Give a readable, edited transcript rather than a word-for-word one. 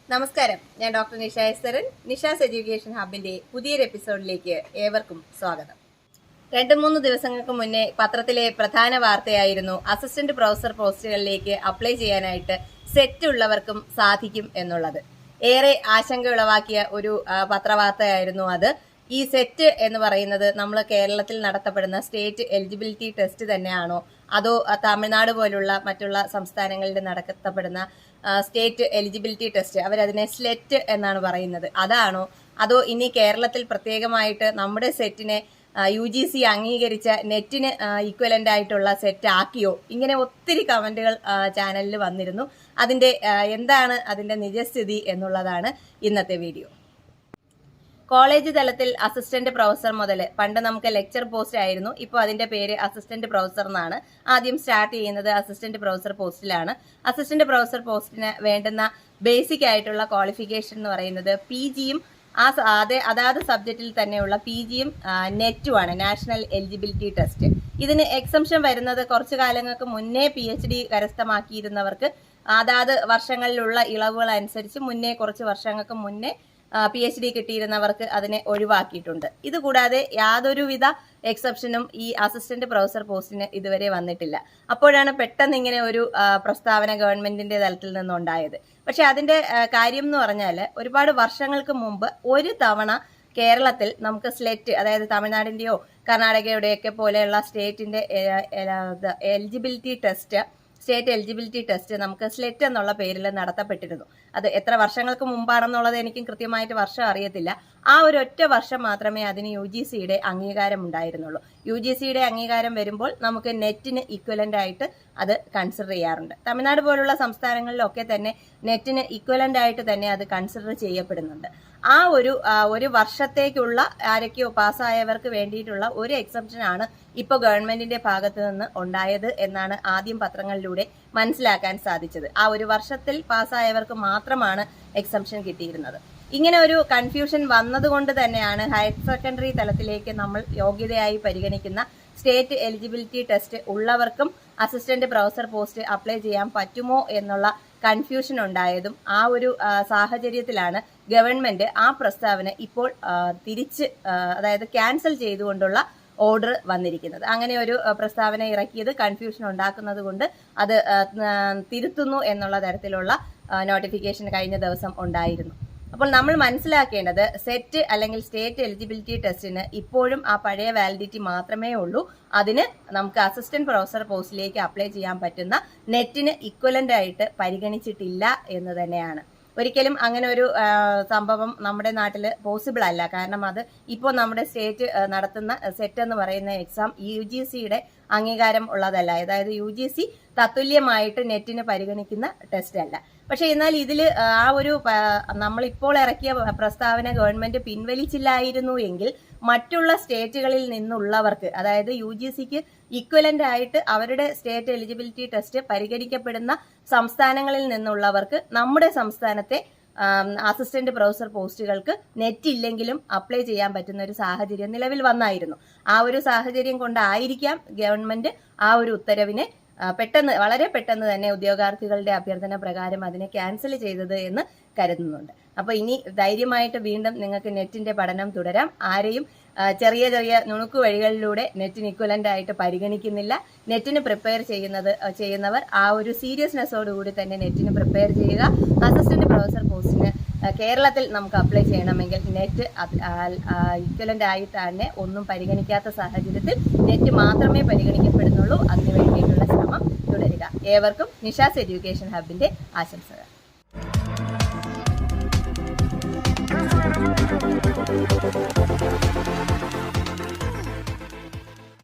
നമസ്കാരം, ഞാൻ doctor Nisha എസ്തരൻ. Nisha's education ഹബിന്റെ പുതിയൊരു എപ്പിസോഡിലേക്ക് ഏവർക്കും സ്വാഗതം. 2-3 ദിവസങ്ങൾക്ക് മുന്നേ പത്രത്തിലെ പ്രധാന വാർത്തയായിരുന്നു അസിസ്റ്റന്റ് പ്രൊഫസർ പോസ്റ്റുകളിലേക്ക് അപ്ലൈ ചെയ്യാനായിട്ട് സെറ്റ് ഉള്ളവർക്കും സാധിക്കും എന്നുള്ളത്. ഏറെ ആശങ്ക ഉളവാക്കിയ ഒരു പത്രവാർത്തയായിരുന്നു അത്. ഈ സെറ്റ് എന്ന് പറയുന്നത് നമ്മൾ കേരളത്തിൽ നടത്തപ്പെടുന്ന സ്റ്റേറ്റ് എലിജിബിലിറ്റി ടെസ്റ്റ് തന്നെയാണോ, അതോ തമിഴ്നാട് പോലുള്ള മറ്റുള്ള സംസ്ഥാനങ്ങളിൽ നടത്തപ്പെടുന്ന സ്റ്റേറ്റ് എലിജിബിലിറ്റി ടെസ്റ്റ്, അവരതിനെ സ്ലെറ്റ് എന്നാണ് പറയുന്നത്, അതാണോ, അതോ ഇനി കേരളത്തിൽ പ്രത്യേകമായിട്ട് നമ്മുടെ സെറ്റിനെ UGC അംഗീകരിച്ച നെറ്റിന് ഈക്വലന്റ് ആയിട്ടുള്ള സെറ്റ് ആക്കിയോ? ഇങ്ങനെ ഒത്തിരി കമന്റുകൾ ചാനലിൽ വന്നിരുന്നു. എന്താണ് അതിന്റെ നിജസ്ഥിതി എന്നുള്ളതാണ് ഇന്നത്തെ വീഡിയോ. കോളേജ് തലത്തിൽ അസിസ്റ്റന്റ് പ്രൊഫസർ മുതൽ, പണ്ട് നമുക്ക് ലെക്ചർ പോസ്റ്റ് ആയിരുന്നു, ഇപ്പോൾ അതിന്റെ പേര് അസിസ്റ്റന്റ് പ്രൊഫസർ എന്നാണ്. ആദ്യം സ്റ്റാർട്ട് ചെയ്യുന്നത് അസിസ്റ്റന്റ് പ്രൊഫസർ പോസ്റ്റിലാണ്. അസിസ്റ്റന്റ് പ്രൊഫസർ പോസ്റ്റിന് വേണ്ടുന്ന ബേസിക് ആയിട്ടുള്ള ക്വാളിഫിക്കേഷൻ എന്ന് പറയുന്നത് PGയും അതാത് സബ്ജക്റ്റിൽ തന്നെയുള്ള PGയും നെറ്റുമാണ്, നാഷണൽ എലിജിബിലിറ്റി ടെസ്റ്റ്. ഇതിന് എക്സംഷൻ വരുന്നത് കുറച്ചു കാലങ്ങൾക്ക് മുന്നേ PhD കരസ്ഥമാക്കിയിരുന്നവർക്ക് അതാത് വർഷങ്ങളിലുള്ള ഇളവുകൾ അനുസരിച്ച് കുറച്ച് വർഷങ്ങൾക്ക് മുന്നേ PhD കിട്ടിയിരുന്നവർക്ക് അതിനെ ഒഴിവാക്കിയിട്ടുണ്ട്. ഇതുകൂടാതെ യാതൊരുവിധ എക്സെപ്ഷനും ഈ അസിസ്റ്റന്റ് പ്രൊഫസർ പോസ്റ്റിന് ഇതുവരെ വന്നിട്ടില്ല. അപ്പോഴാണ് പെട്ടെന്ന് ഇങ്ങനെ ഒരു പ്രസ്താവന ഗവൺമെന്റിന്റെ തലത്തിൽ നിന്നുണ്ടായത്. പക്ഷെ അതിന്റെ കാര്യം എന്ന് പറഞ്ഞാൽ, ഒരുപാട് വർഷങ്ങൾക്ക് മുമ്പ് ഒരു തവണ കേരളത്തിൽ നമുക്ക് സ്ലെറ്റ്, അതായത് തമിഴ്നാടിന്റെയോ കർണാടകയുടെയൊക്കെ പോലെയുള്ള സ്റ്റേറ്റിന്റെ സ്റ്റേറ്റ് എലിജിബിലിറ്റി ടെസ്റ്റ് നമുക്ക് സ്ലെറ്റ് എന്നുള്ള പേരിൽ നടത്തപ്പെട്ടിരുന്നു. അത് എത്ര വർഷങ്ങൾക്ക് മുമ്പാണെന്നുള്ളത് എനിക്കും കൃത്യമായിട്ട് വർഷം അറിയത്തില്ല. ആ ഒരു ഒറ്റ വർഷം മാത്രമേ അതിന് UGCയുടെ അംഗീകാരം ഉണ്ടായിരുന്നുള്ളൂ. UGCയുടെ അംഗീകാരം വരുമ്പോൾ നമുക്ക് നെറ്റിന് ഈക്വലന്റ് ആയിട്ട് അത് കൺസിഡർ ചെയ്യാറുണ്ട്. തമിഴ്നാട് പോലുള്ള സംസ്ഥാനങ്ങളിലൊക്കെ തന്നെ നെറ്റിന് ഈക്വലന്റ് ആയിട്ട് തന്നെ അത് കൺസിഡർ ചെയ്യപ്പെടുന്നുണ്ട്. ആ ഒരു വർഷത്തേക്കുള്ള ആരൊക്കെയോ പാസ്സായവർക്ക് വേണ്ടിയിട്ടുള്ള ഒരു എക്സെപ്ഷൻ ആണ് ഇപ്പോൾ ഗവൺമെന്റിന്റെ ഭാഗത്ത് നിന്ന് ഉണ്ടായത് എന്നാണ് ആദ്യം പത്രങ്ങളിലൂടെ മനസ്സിലാക്കാൻ സാധിച്ചത്. ആ ഒരു വർഷത്തിൽ പാസ്സായവർക്ക് മാത്രമാണ് എക്സെപ്ഷൻ കിട്ടിയിരുന്നത്. ഇങ്ങനെ ഒരു കൺഫ്യൂഷൻ വന്നതുകൊണ്ട് തന്നെയാണ് ഹയർ സെക്കൻഡറി തലത്തിലേക്ക് നമ്മൾ യോഗ്യതയായി പരിഗണിക്കുന്ന സ്റ്റേറ്റ് എലിജിബിലിറ്റി ടെസ്റ്റ് ഉള്ളവർക്കും അസിസ്റ്റന്റ് പ്രൊഫസർ പോസ്റ്റ് അപ്ലൈ ചെയ്യാൻ പറ്റുമോ എന്നുള്ള കൺഫ്യൂഷൻ ഉണ്ടായതും. ആ ഒരു സാഹചര്യത്തിലാണ് ഗവൺമെന്റ് ആ പ്രസ്താവന ഇപ്പോൾ അതായത് ക്യാൻസൽ ചെയ്തുകൊണ്ടുള്ള ഓർഡർ വന്നിരിക്കുന്നത്. അങ്ങനെ ഒരു പ്രസ്താവന ഇറക്കിയത് കൺഫ്യൂഷൻ ഉണ്ടാക്കുന്നത് കൊണ്ട് അത് തിരുത്തുന്നു എന്നുള്ള തരത്തിലുള്ള നോട്ടിഫിക്കേഷൻ കഴിഞ്ഞ ദിവസം ഉണ്ടായിരുന്നു. അപ്പോൾ നമ്മൾ മനസ്സിലാക്കേണ്ടത്, സെറ്റ് അല്ലെങ്കിൽ സ്റ്റേറ്റ് എലിജിബിലിറ്റി ടെസ്റ്റിന് ഇപ്പോഴും ആ പഴയ വാലിഡിറ്റി മാത്രമേ ഉള്ളൂ. അതിന് നമുക്ക് അസിസ്റ്റന്റ് പ്രൊഫസർ പോസ്റ്റിലേക്ക് അപ്ലൈ ചെയ്യാൻ പറ്റുന്ന നെറ്റിന് ഇക്വലന്റ് ആയിട്ട് പരിഗണിച്ചിട്ടില്ല എന്ന് തന്നെയാണ്. ഒരിക്കലും അങ്ങനെ ഒരു സംഭവം നമ്മുടെ നാട്ടിൽ പോസിബിൾ അല്ല. കാരണം അത് ഇപ്പോൾ നമ്മുടെ സ്റ്റേറ്റ് നടത്തുന്ന സെറ്റ് എന്ന് പറയുന്ന എക്സാം UGCയുടെ അംഗീകാരം ഉള്ളതല്ല. അതായത് UGC തത്തുല്യമായിട്ട് നെറ്റിന് പരിഗണിക്കുന്ന ടെസ്റ്റ് അല്ല. പക്ഷെ എന്നാൽ ഇതിൽ ആ ഒരു നമ്മളിപ്പോൾ ഇറക്കിയ പ്രസ്താവന ഗവൺമെന്റ് പിൻവലിച്ചില്ലായിരുന്നു എങ്കിൽ മറ്റുള്ള സ്റ്റേറ്റുകളിൽ നിന്നുള്ളവർക്ക്, അതായത് UGCക്ക് ഈക്വലന്റ് ആയിട്ട് അവരുടെ സ്റ്റേറ്റ് എലിജിബിലിറ്റി ടെസ്റ്റ് പരിഗണിക്കപ്പെടുന്ന സംസ്ഥാനങ്ങളിൽ നിന്നുള്ളവർക്ക് നമ്മുടെ സംസ്ഥാനത്തെ അസിസ്റ്റന്റ് പ്രൊഫസർ പോസ്റ്റുകൾക്ക് നെറ്റ് ഇല്ലെങ്കിലും അപ്ലൈ ചെയ്യാൻ പറ്റുന്ന ഒരു സാഹചര്യം നിലവിൽ വന്നായിരുന്നു. ആ ഒരു സാഹചര്യം കൊണ്ടായിരിക്കാം ഗവൺമെന്റ് ആ ഒരു ഉത്തരവിനെ വളരെ പെട്ടെന്ന് തന്നെ ഉദ്യോഗാർത്ഥികളുടെ അഭ്യർത്ഥന പ്രകാരം അതിനെ ക്യാൻസൽ ചെയ്തത് എന്ന് കരുതുന്നുണ്ട്. അപ്പൊ ഇനി ധൈര്യമായിട്ട് വീണ്ടും നിങ്ങൾക്ക് നെറ്റിന്റെ പഠനം തുടരാം. ആരെയും ചെറിയ നുണുക്കു വഴികളിലൂടെ നെറ്റിന് ഇക്വലന്റ് ആയിട്ട് പരിഗണിക്കുന്നില്ല. നെറ്റിന് പ്രിപ്പയർ ചെയ്യുന്നവർ ആ ഒരു സീരിയസ്നെസ്സോടുകൂടി തന്നെ നെറ്റിന് പ്രിപ്പയർ ചെയ്യുക. അസിസ്റ്റന്റ് പ്രൊഫസർ പോസ്റ്റിന് കേരളത്തിൽ നമുക്ക് അപ്ലൈ ചെയ്യണമെങ്കിൽ നെറ്റ് ഇക്വലന്റ് ആയി തന്നെ ഒന്നും പരിഗണിക്കാത്ത സാഹചര്യത്തിൽ നെറ്റ് മാത്രമേ പരിഗണിക്കപ്പെടുന്നുള്ളൂ. അതിനു വേണ്ടിയിട്ടുള്ള ശ്രമം തുടരുക. ഏവർക്കും നിഷാസ് എഡ്യൂക്കേഷൻ ഹബിന്റെ ആശംസകൾ.